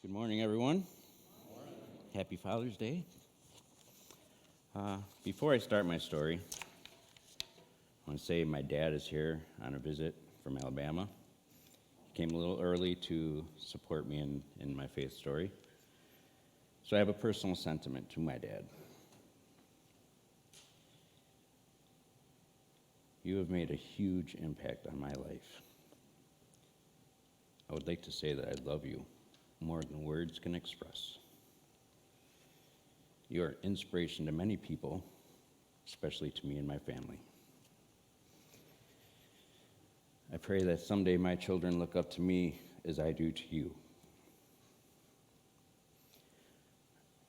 Good morning, everyone. Happy Father's Day. Before I start my story, I want to say my dad is here on a visit from Alabama. He came a little early to support me in my faith story. So I have a personal sentiment to my dad. You have made a huge impact on my life. I would like to say that I love you more than words can express. You are inspiration to many people, especially to me and my family. I pray that someday my children look up to me as I do to you.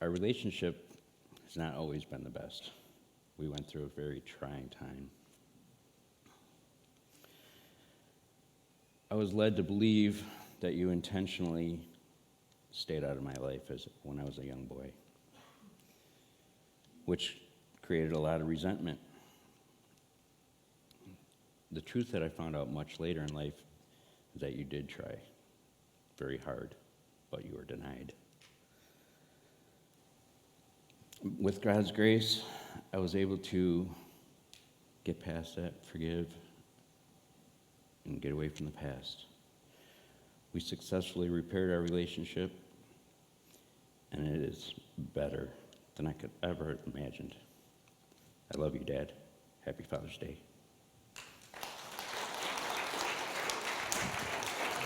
Our relationship has not always been the best. We went through a very trying time. I was led to believe that you intentionally stayed out of my life when I was a young boy, which created a lot of resentment. The truth that I found out much later in life is that you did try very hard, but you were denied. With God's grace, I was able to get past that, forgive, and get away from the past. We successfully repaired our relationship, and it is better than I could ever have imagined. I love you, Dad. Happy Father's Day.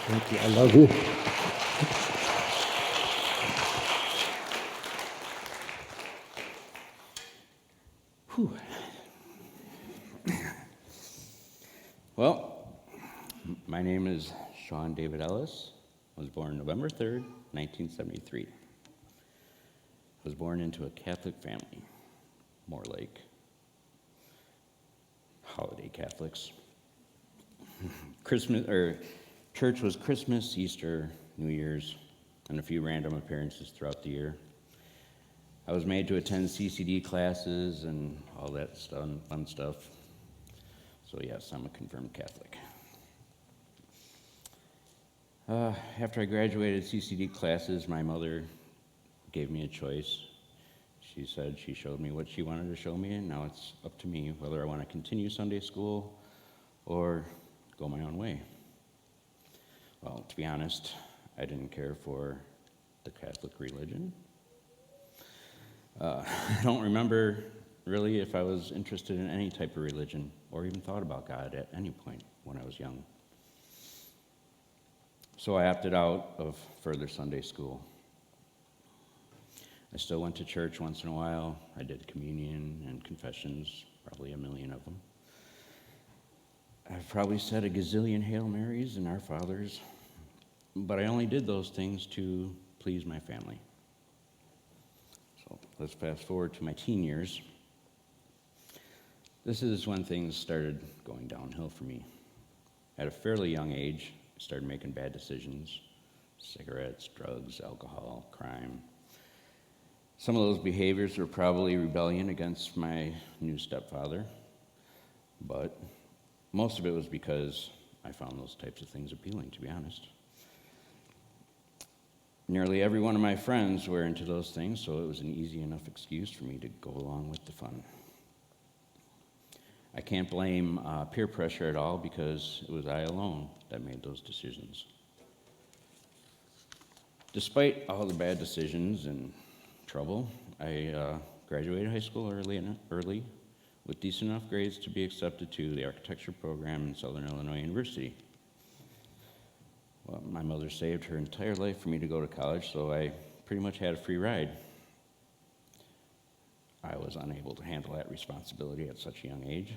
Thank you. I love you. Whew. Well, my name is Shawn David Ellis. I was born November 3rd, 1973. I was born into a Catholic family, more like holiday Catholics. Church was Christmas, Easter, New Year's, and a few random appearances throughout the year. I was made to attend CCD classes and all that fun stuff. So yes, I'm a confirmed Catholic. After I graduated CCD classes, my mother gave me a choice. She said she showed me what she wanted to show me, and now it's up to me whether I want to continue Sunday school or go my own way. Well, to be honest, I didn't care for the Catholic religion. I don't remember really if I was interested in any type of religion or even thought about God at any point when I was young. So I opted out of further Sunday school. I still went to church once in a while. I did communion and confessions, probably a million of them. I've probably said a gazillion Hail Marys and Our Fathers, but I only did those things to please my family. So let's fast forward to my teen years. This is when things started going downhill for me. At a fairly young age, I started making bad decisions: cigarettes, drugs, alcohol, crime. Some of those behaviors were probably rebellion against my new stepfather, but most of it was because I found those types of things appealing, to be honest. Nearly every one of my friends were into those things, so it was an easy enough excuse for me to go along with the fun. I can't blame peer pressure at all because it was I alone that made those decisions. Despite all the bad decisions and trouble, I graduated high school early with decent enough grades to be accepted to the architecture program in Southern Illinois University. Well, my mother saved her entire life for me to go to college, so I pretty much had a free ride. I was unable to handle that responsibility at such a young age.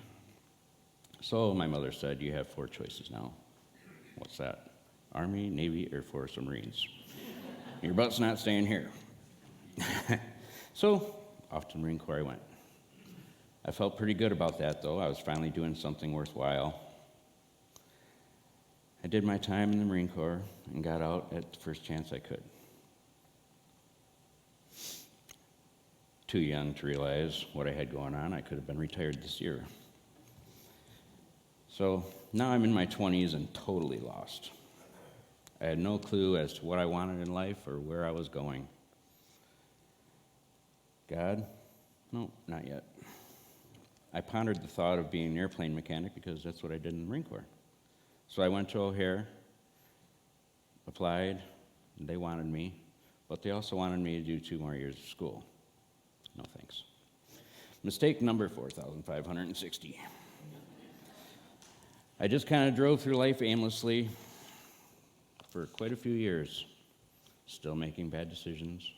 So my mother said, "You have 4 choices now." What's that? Army, Navy, Air Force, or Marines. Your butt's not staying here. So off to the Marine Corps I went. I felt pretty good about that, though. I was finally doing something worthwhile. I did my time in the Marine Corps and got out at the first chance I could. Too young to realize what I had going on. I could have been retired this year. So now I'm in my 20s and totally lost. I had no clue as to what I wanted in life or where I was going. God? No, not yet. I pondered the thought of being an airplane mechanic because that's what I did in the Marine Corps. So I went to O'Hare, applied, and they wanted me, but they also wanted me to do 2 more years of school. No thanks. Mistake number 4,560. I just kind of drove through life aimlessly for quite a few years, still making bad decisions,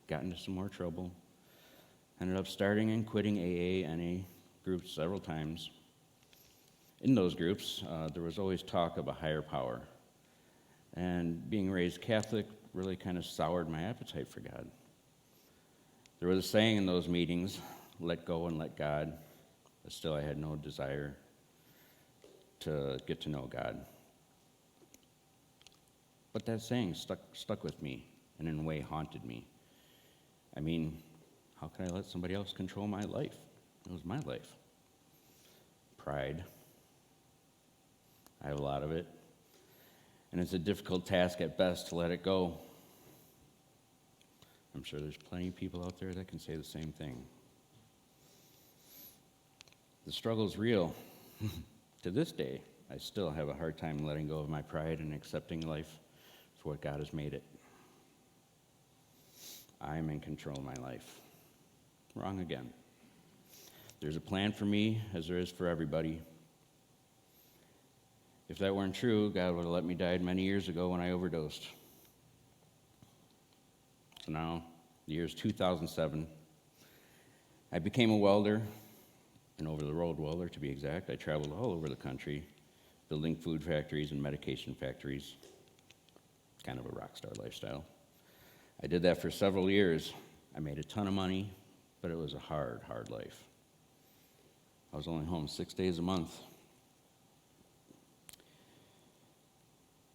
got into some more trouble, ended up starting and quitting AA, NA groups several times. In those groups, there was always talk of a higher power, and being raised Catholic really kind of soured my appetite for God. There was a saying in those meetings, let go and let God, but still I had no desire to get to know God. But that saying stuck with me and in a way haunted me. I mean, how could I let somebody else control my life? It was my life. Pride. I have a lot of it. And it's a difficult task at best to let it go. I'm sure there's plenty of people out there that can say the same thing. The struggle's real. To this day, I still have a hard time letting go of my pride and accepting life for what God has made it. I'm in control of my life. Wrong again. There's a plan for me as there is for everybody. If that weren't true, God would have let me die many years ago when I overdosed. So now, the year is 2007. I became a welder, an over-the-road welder to be exact. I traveled all over the country, building food factories and medication factories. Kind of a rock star lifestyle. I did that for several years. I made a ton of money, but it was a hard, hard life. I was only home 6 days a month.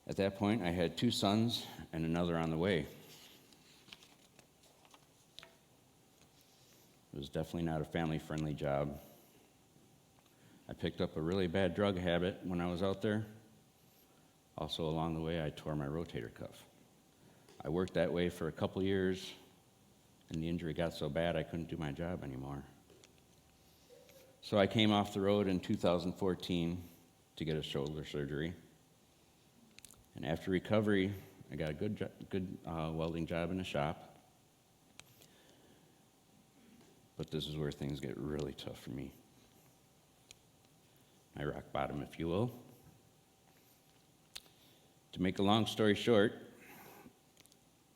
At that point, I had 2 sons and another on the way. It was definitely not a family-friendly job. I picked up a really bad drug habit when I was out there. Also, along the way, I tore my rotator cuff. I worked that way for a couple years, and the injury got so bad I couldn't do my job anymore. So I came off the road in 2014 to get a shoulder surgery. And after recovery, I got a good welding job in a shop. But this is where things get really tough for me. My rock bottom, if you will. To make a long story short,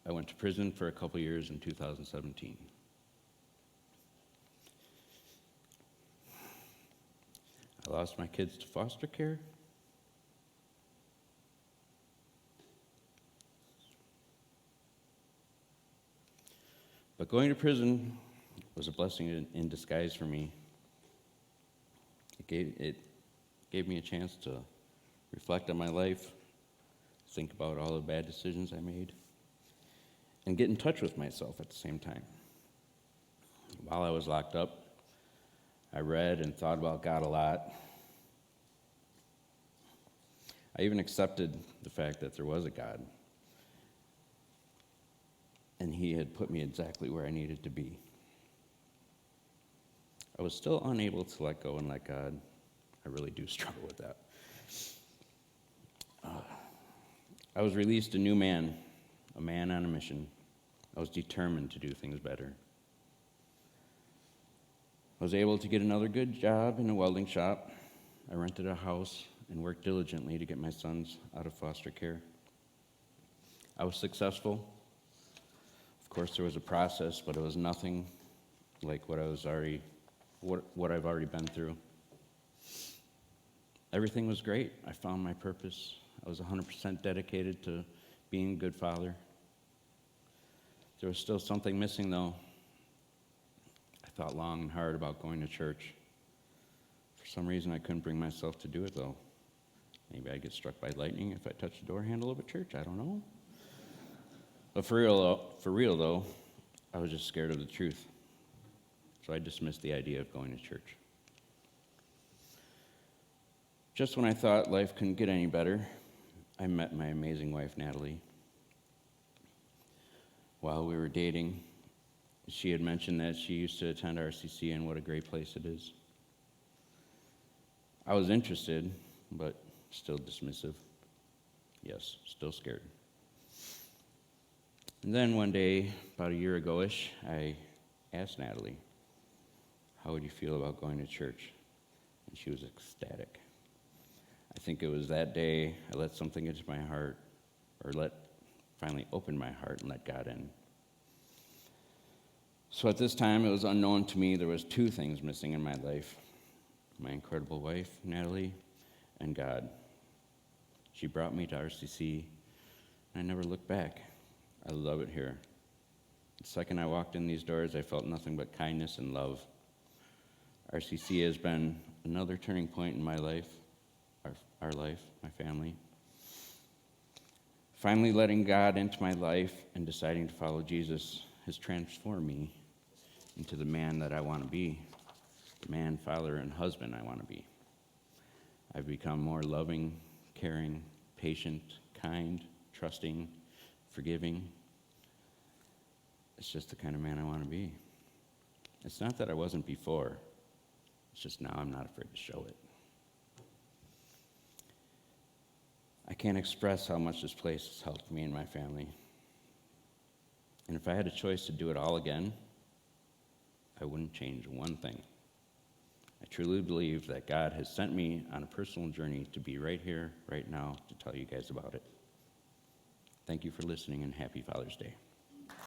I went to prison for a couple years in 2017. I lost my kids to foster care. But going to prison was a blessing in disguise for me. It gave me a chance to reflect on my life, think about all the bad decisions I made, and get in touch with myself at the same time. While I was locked up, I read and thought about God a lot. I even accepted the fact that there was a God, and He had put me exactly where I needed to be. I was still unable to let go and let God. I really do struggle with that. I was released a new man, a man on a mission. I was determined to do things better. I was able to get another good job in a welding shop. I rented a house and worked diligently to get my sons out of foster care. I was successful. Of course, there was a process, but it was nothing like what I've already been through. Everything was great. I found my purpose. I was 100% dedicated to being a good father. There was still something missing, though. I thought long and hard about going to church. For some reason, I couldn't bring myself to do it, though. Maybe I'd get struck by lightning if I touched the door handle of a church. I don't know. But for real, though, I was just scared of the truth. So I dismissed the idea of going to church. Just when I thought life couldn't get any better, I met my amazing wife, Natalie. While we were dating, she had mentioned that she used to attend RCC and what a great place it is. I was interested, but still dismissive. Yes, still scared. And then one day, about a year ago-ish, I asked Natalie, how would you feel about going to church? And she was ecstatic. I think it was that day I let something into my heart, or finally opened my heart and let God in. So at this time, it was unknown to me there was two things missing in my life: my incredible wife, Natalie, and God. She brought me to RCC, and I never looked back. I love it here. The second I walked in these doors, I felt nothing but kindness and love. RCC has been another turning point in my life, our life, my family. Finally letting God into my life and deciding to follow Jesus has transformed me into the man that I want to be, the man, father, and husband I want to be. I've become more loving, caring, patient, kind, trusting, forgiving. It's just the kind of man I want to be. It's not that I wasn't before. It's just now I'm not afraid to show it. I can't express how much this place has helped me and my family. And if I had a choice to do it all again, I wouldn't change one thing. I truly believe that God has sent me on a personal journey to be right here, right now, to tell you guys about it. Thank you for listening, and happy Father's Day.